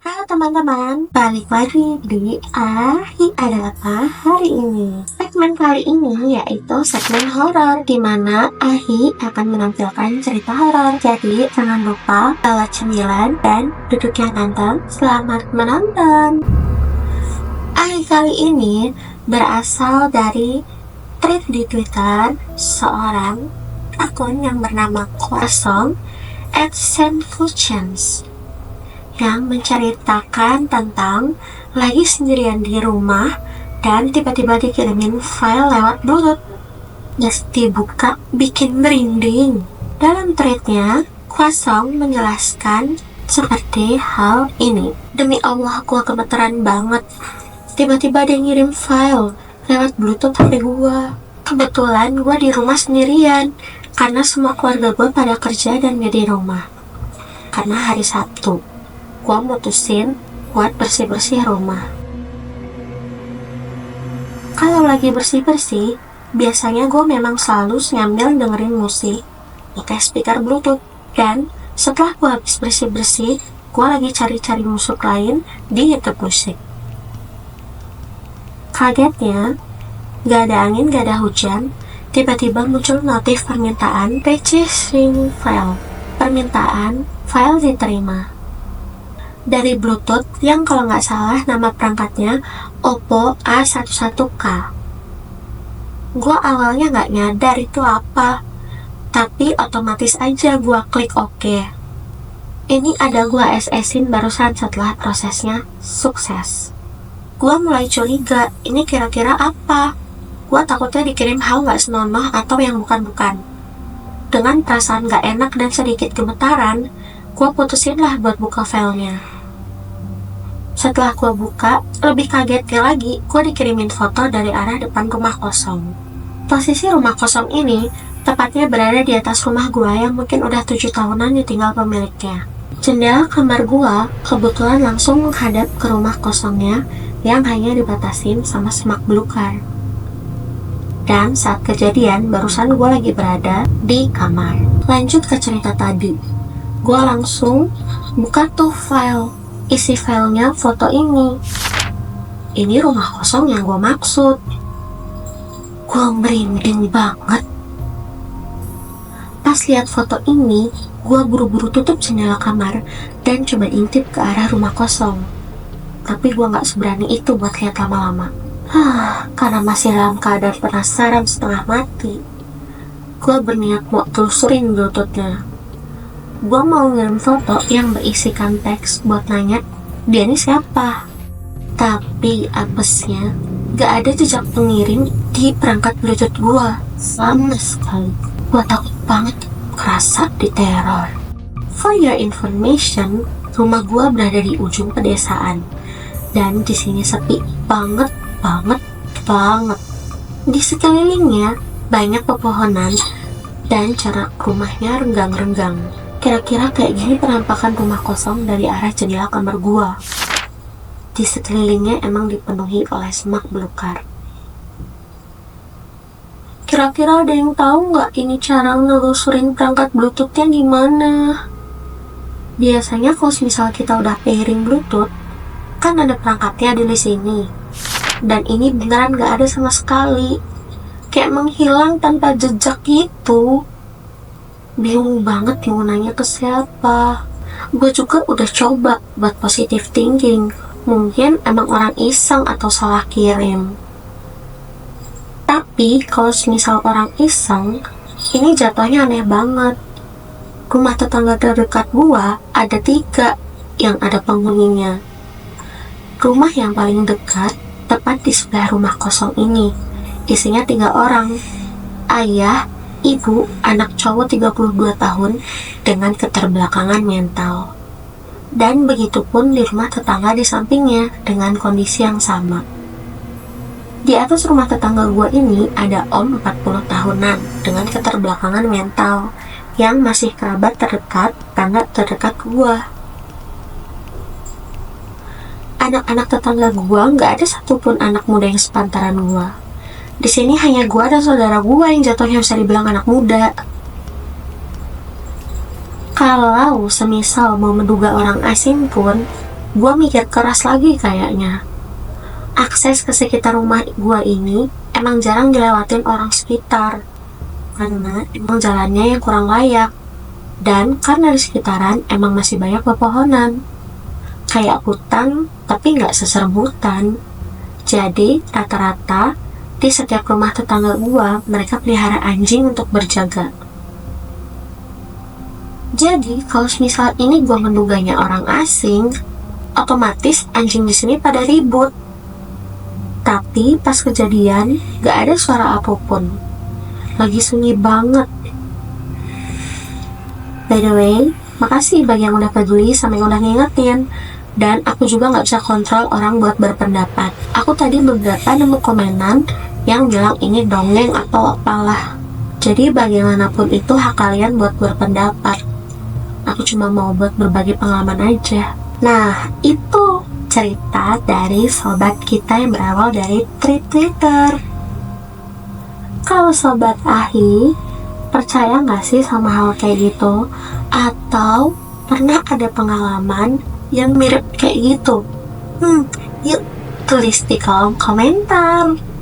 Halo teman-teman, balik lagi di Ahi Ada Apa hari ini. Segmen kali ini yaitu segmen horor, di mana Ahi akan menampilkan cerita horor. Jadi jangan lupa bawa cemilan dan duduk yang anteng. Selamat menonton. Ahi kali ini berasal dari tweet di Twitter seorang akun yang bernama @saintfuchens yang menceritakan tentang lagi sendirian di rumah dan tiba-tiba dikirimin file lewat Bluetooth. Dibuka bikin merinding. Dalam threadnya, Kwasong menjelaskan seperti hal ini. Demi Allah, gua gemeteran banget. Tiba-tiba dia ngirim file lewat Bluetooth HP gua. Kebetulan gua di rumah sendirian karena semua keluarga gua pada kerja dan gak di rumah. Karena hari Sabtu, gua mutusin buat bersih-bersih rumah. Kalau lagi bersih-bersih, biasanya gua memang selalu nyambil dengerin musik pakai speaker Bluetooth. Dan setelah gua habis bersih-bersih, gua lagi cari-cari musik lain di YouTube Musik. Kagetnya, gak ada angin, gak ada hujan, tiba-tiba muncul notif permintaan purchasing file. Permintaan file diterima dari Bluetooth yang kalau nggak salah nama perangkatnya Oppo A11K. Gua awalnya nggak nyadar itu apa, tapi otomatis aja gua klik OK. Ini ada gua SS-in barusan setelah prosesnya sukses. Gua mulai curiga, ini kira-kira apa? Gua takutnya dikirim hal nggak senonoh atau yang bukan-bukan. Dengan perasaan gak enak dan sedikit gemetaran, gua putusin lah buat buka filenya. Setelah gua buka, lebih kagetnya lagi, gua dikirimin foto dari arah depan rumah kosong. Posisi rumah kosong ini tepatnya berada di atas rumah gua yang mungkin udah 7 tahunan ditinggal pemiliknya. Jendela kamar gua kebetulan langsung menghadap ke rumah kosongnya yang hanya dibatasin sama semak belukar. Dan saat kejadian, barusan gue lagi berada di kamar. Lanjut ke cerita tadi. Gue langsung buka tuh file. Isi filenya foto ini. Ini rumah kosong yang gue maksud. Gue merinding banget. Pas lihat foto ini, gue buru-buru tutup jendela kamar dan coba intip ke arah rumah kosong. Tapi gue gak seberani itu buat lihat lama-lama. Karena masih dalam keadaan penasaran setengah mati, gue berniat mau telusurin Bluetoothnya. Gue mau ngirim foto yang berisikan teks buat nanya dia ini siapa. Tapi apesnya gak ada jejak pengirim di perangkat Bluetooth gue sama sekali. Gue takut banget, kerasa diteror. For your information, rumah gue berada di ujung pedesaan dan di sini sepi banget. Di sekelilingnya banyak pepohonan dan jarak rumahnya renggang-renggang. Kira-kira kayak gini penampakan rumah kosong dari arah jendela kamar gua. Di sekelilingnya emang dipenuhi oleh semak belukar. Kira-kira ada yang tahu nggak ini cara nelusurin perangkat Bluetoothnya gimana? Biasanya kalau misal kita udah pairing Bluetooth, kan ada perangkatnya di sini. Dan ini beneran gak ada sama sekali, kayak menghilang tanpa jejak gitu. Bingung banget mau nanya ke siapa. Gue juga udah coba buat positive thinking, mungkin emang orang iseng atau salah kirim. Tapi kalau misal orang iseng, ini jatuhnya aneh banget. Rumah tetangga terdekat gua ada 3 yang ada penghuninya. Rumah yang paling dekat tepat di sebelah rumah kosong ini. Isinya 3 orang. Ayah, ibu, anak cowok 32 tahun dengan keterbelakangan mental. Dan begitupun di rumah tetangga di sampingnya dengan kondisi yang sama. Di atas rumah tetangga gua ini ada om 40 tahunan dengan keterbelakangan mental yang masih kerabat terdekat karena terdekat gua. Anak-anak tetangga gua nggak ada satupun anak muda yang sepantaran gua. Di sini hanya gua dan saudara gua yang jatuhnya bisa dibilang anak muda. Kalau semisal mau menduga orang asing pun, Gue mikir keras lagi kayaknya. Akses ke sekitar rumah gue ini emang jarang dilewatin orang sekitar, karena emang jalannya yang kurang layak. Dan karena di sekitaran emang masih banyak pepohonan, kayak hutan tapi nggak seserem hutan. Jadi rata-rata di setiap rumah tetangga gua, mereka pelihara anjing untuk berjaga. Jadi kalau misal ini gua menduganya orang asing, otomatis anjing di sini pada ribut. Tapi pas kejadian gak ada suara apapun. Lagi sunyi banget. By the way, makasih bagi yang udah peduli sama yang udah ngingetin. Dan aku juga gak bisa kontrol orang buat berpendapat. Aku tadi beberapa nemu komenan yang bilang ini dongeng atau apalah. Jadi bagaimanapun itu hak kalian buat berpendapat. Aku cuma mau buat berbagi pengalaman aja. Nah, itu cerita dari sobat kita yang berawal dari tweet Twitter. Kalau sobat Ahi, percaya gak sih sama hal kayak gitu? Atau pernah ada pengalaman yang mirip kayak gitu? Yuk tulis di kolom komentar.